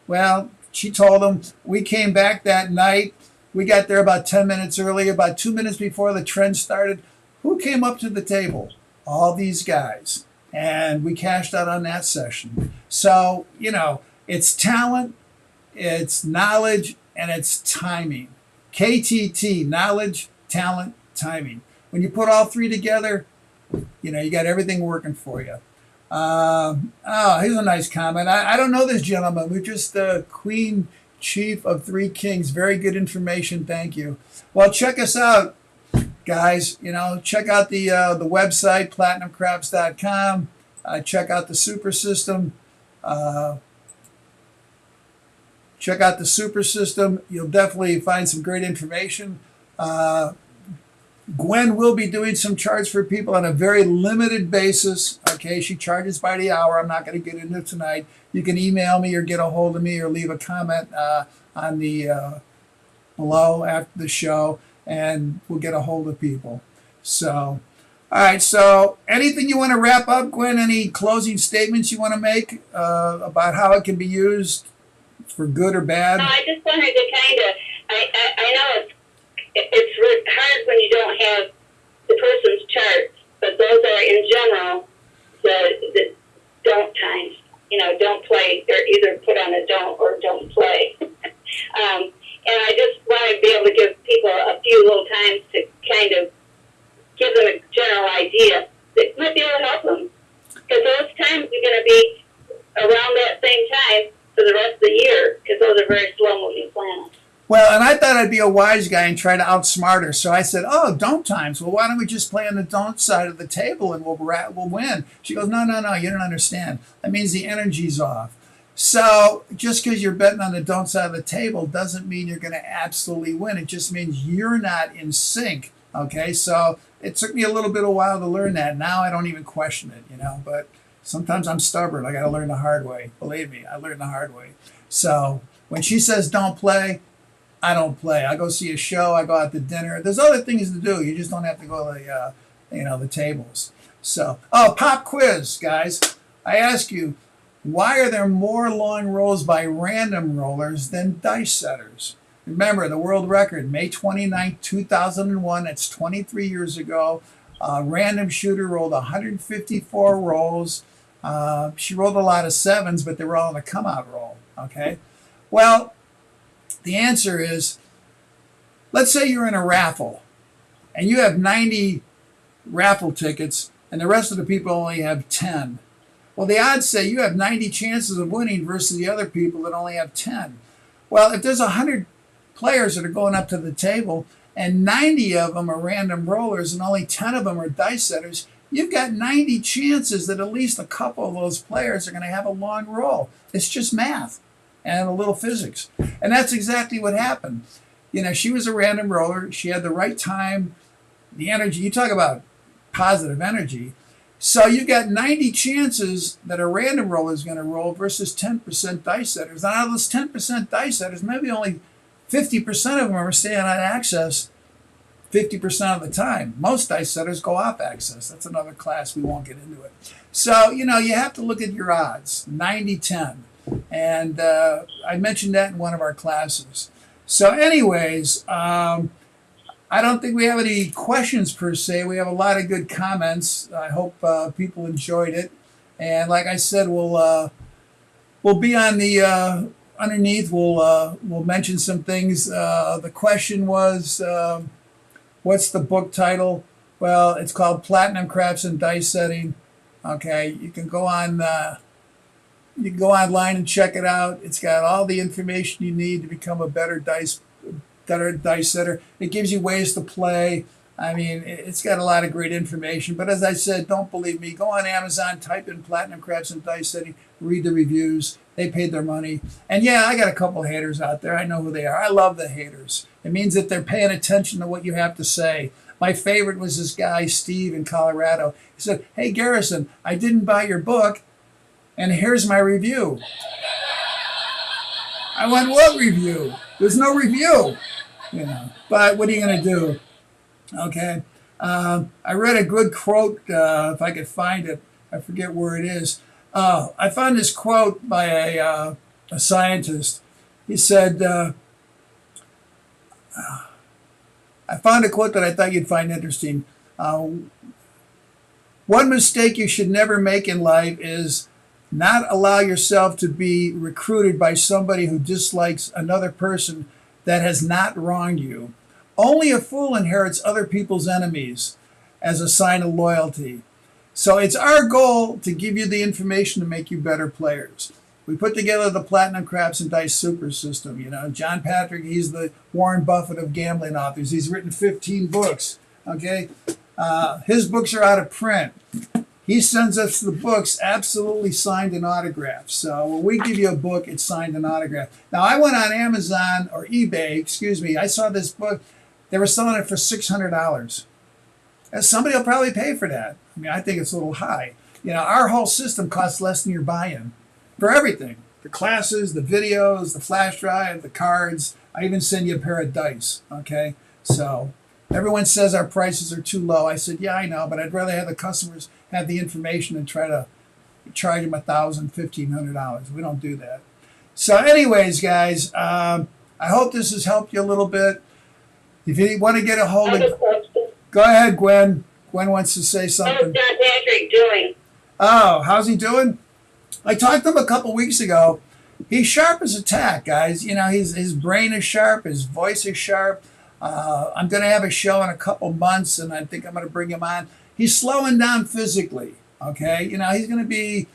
Well, she told him. We came back that night. We got there about 10 minutes early, about 2 minutes before the trend started. Who came up to the table? All these guys. And we cashed out on that session. So, it's talent, it's knowledge, and it's timing. KTT, knowledge, talent, timing. When you put all three together, you got everything working for you. Here's a nice comment. I don't know this gentleman. We're just the Queen Chief of 3 Kings. Very good information. Thank you. Well, check us out, guys. Check out the website, platinumcraps.com. Check out the Super System. Check out the Super System. You'll definitely find some great information. Gwen will be doing some charts for people on a very limited basis. Okay, she charges by the hour. I'm not going to get into it tonight. You can email me or get a hold of me or leave a comment on the below after the show, and we'll get a hold of people. So, all right. So, anything you want to wrap up, Gwen? Any closing statements you want to make about how it can be used for good or bad? No, I just wanted to kind of. I know it's really hard when you don't have the person's chart, but those are in general the don't times. don't play, or either put on a don't or don't play. And I just want to be able to give people a few little times to kind of give them a general idea that might be able to help them. Because those times are going to be around that same time for the rest of the year, because those are very slow-moving planets. Well, and I thought I'd be a wise guy and try to outsmart her. So I said, "Oh, don't times. Well, why don't we just play on the don't side of the table and we'll win?" She goes, "No, you don't understand. That means the energy's off." So just because you're betting on the don't side of the table doesn't mean you're going to absolutely win. It just means you're not in sync. Okay, so it took me a little bit of a while to learn that. Now I don't even question it, but sometimes I'm stubborn. I got to learn the hard way. Believe me, I learned the hard way. So when she says don't play, I don't play. I go see a show. I go out to dinner. There's other things to do. You just don't have to go to the tables. So, pop quiz, guys. I ask you, why are there more long rolls by random rollers than dice setters? Remember, the world record, May 29, 2001. That's 23 years ago. Random shooter rolled 154 rolls. She rolled a lot of sevens, but they were all in a come-out roll. Okay? Well, the answer is, let's say you're in a raffle, and you have 90 raffle tickets, and the rest of the people only have 10. Well, the odds say you have 90 chances of winning versus the other people that only have 10. Well, if there's 100 players that are going up to the table, and 90 of them are random rollers, and only 10 of them are dice setters, you've got 90 chances that at least a couple of those players are going to have a long roll. It's just math and a little physics. And that's exactly what happened. She was a random roller. She had the right time, the energy. You talk about positive energy. So you've got 90 chances that a random roller is going to roll versus 10% dice setters. And out of those 10% dice setters, maybe only 50% of them are staying on access 50% of the time. Most dice setters go off access. That's another class. We won't get into it. So, you have to look at your odds, 90-10. And I mentioned that in one of our classes. So anyways, I don't think we have any questions per se. We have a lot of good comments. I hope people enjoyed it. And like I said, we'll be on the underneath. We'll mention some things. The question was, what's the book title? Well, it's called Platinum Crafts and Dice Setting. Okay, you can go on. You can go online and check it out. It's got all the information you need to become a better dice setter. It gives you ways to play. I mean, it's got a lot of great information. But as I said, don't believe me. Go on Amazon, type in Platinum Crafts and Dice Setting, read the reviews. They paid their money. And yeah, I got a couple of haters out there. I know who they are. I love the haters. It means that they're paying attention to what you have to say. My favorite was this guy, Steve, in Colorado. He said, "Hey, Garrison, I didn't buy your book, and here's my review." I went, "What review? There's no review." But what are you going to do? Okay. I read a good quote, if I could find it. I forget where it is. I found this quote by a scientist. He said, I found a quote that I thought you'd find interesting. One mistake you should never make in life is not allow yourself to be recruited by somebody who dislikes another person that has not wronged you. Only a fool inherits other people's enemies as a sign of loyalty. So it's our goal to give you the information to make you better players. We put together the Platinum Crafts and Dice Super System. John Patrick, he's the Warren Buffett of gambling authors. He's written 15 books. Okay, his books are out of print. He sends us the books absolutely signed and autographed. So when we give you a book, it's signed and autographed. Now, I went on Amazon or eBay, I saw this book. They were selling it for $600. And somebody will probably pay for that. I mean, I think it's a little high. Our whole system costs less than you're buying for everything. The classes, the videos, the flash drive, the cards. I even send you a pair of dice, okay? So everyone says our prices are too low. I said, yeah, I know, but I'd rather have the customers have the information than try to charge them $1,000, $1,500. We don't do that. So anyways, guys, I hope this has helped you a little bit. If you want to get a hold of... Go ahead, Gwen. Gwen wants to say something. How's John Patrick doing? Oh, how's he doing? I talked to him a couple weeks ago. He's sharp as a tack, guys. You know, his brain is sharp, his voice is sharp. I'm going to have a show in a couple months, and I think I'm going to bring him on. He's slowing down physically, okay? You know, he's going to be,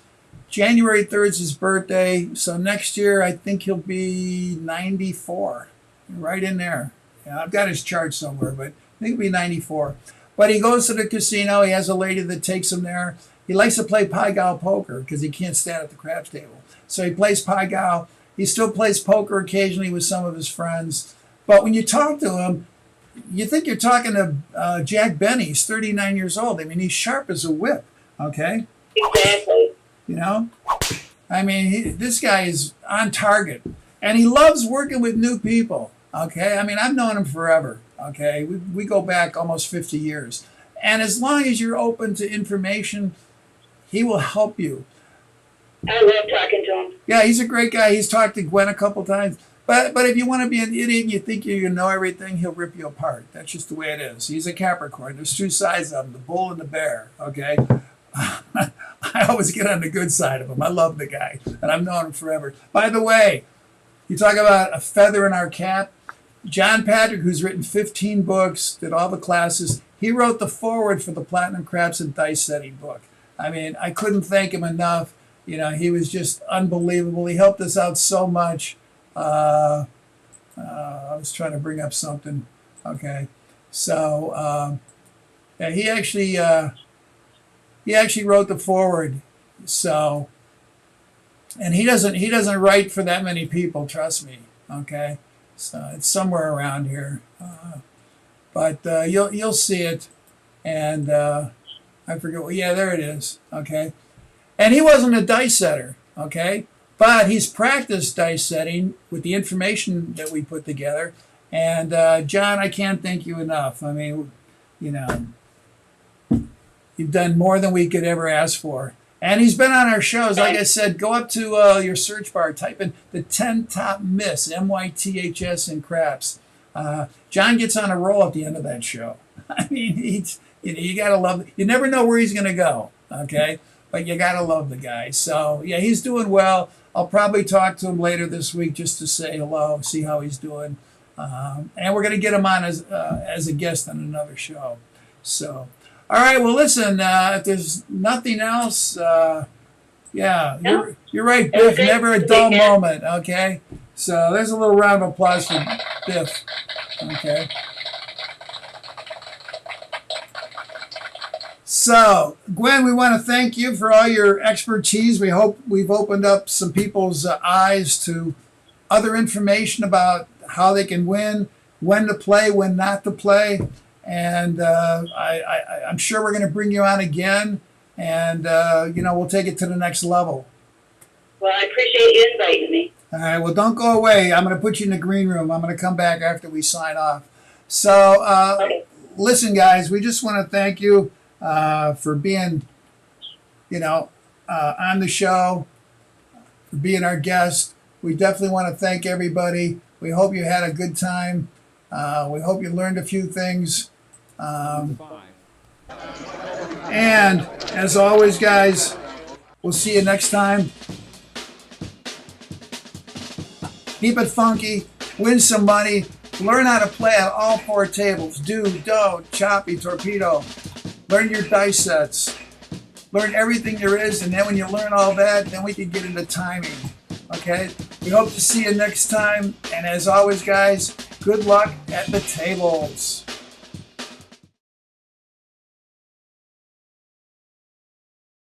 January 3rd is his birthday, so next year I think he'll be 94, right in there. Yeah, I've got his chart somewhere, but I think he'll be 94. But he goes to the casino. He has a lady that takes him there. He likes to play Pai Gow poker because he can't stand at the craps table. So he plays Pai Gow. He still plays poker occasionally with some of his friends. But when you talk to him, you think you're talking to Jack Benny. He's 39 years old. I mean, he's sharp as a whip, okay? Exactly. You know? I mean, this guy is on target. And he loves working with new people, okay? I mean, I've known him forever, okay? We go back almost 50 years. And as long as you're open to information, he will help you. I love talking to him. Yeah, he's a great guy. He's talked to Gwen a couple times. But if you want to be an idiot and you think you know everything, he'll rip you apart. That's just the way it is. He's a Capricorn. There's two sides of him, the bull and the bear, okay? I always get on the good side of him. I love the guy, and I've known him forever. By the way, you talk about a feather in our cap. John Patrick, who's written 15 books, did all the classes, he wrote the foreword for the Platinum Craps and Dice Setting book. I mean, I couldn't thank him enough. You know, he was just unbelievable. He helped us out so much. I was trying to bring up something. Okay, so yeah, he actually wrote the foreword. So, and he doesn't write for that many people. Trust me. Okay, so it's somewhere around here, but you'll see it, and I forget. Well, yeah, there it is. Okay, and he wasn't a dice setter. Okay. But he's practiced dice setting with the information that we put together. And John, I can't thank you enough. I mean, you know, you've done more than we could ever ask for. And he's been on our shows. Like I said, go up to your search bar, type in the 10 Top Myths, MYTHS in craps. John gets on a roll at the end of that show. I mean, you got to love it. You never know where he's going to go, okay? But you got to love the guy. So, yeah, he's doing well. I'll probably talk to him later this week just to say hello, see how he's doing. And we're going to get him on as a guest on another show. So, all right, well, listen, if there's nothing else, yeah, No. you're right, Biff, Okay. never a dull moment, okay? So there's a little round of applause for Biff, okay? So, Gwen, we want to thank you for all your expertise. We hope we've opened up some people's eyes to other information about how they can win, when to play, when not to play. And I'm sure we're going to bring you on again, and we'll take it to the next level. Well, I appreciate you inviting me. All right, well, don't go away. I'm going to put you in the green room. I'm going to come back after we sign off. So, Okay. listen, guys, we just want to thank you for being, on the show, for being our guest. We definitely want to thank everybody. We hope you had a good time. We hope you learned a few things. And as always, guys, we'll see you next time. Keep it funky, win some money, learn how to play at all four tables. Do, don't, choppy, torpedo. Learn your dice sets. Learn everything there is, and then when you learn all that, then we can get into timing. Okay? We hope to see you next time. And as always, guys, good luck at the tables.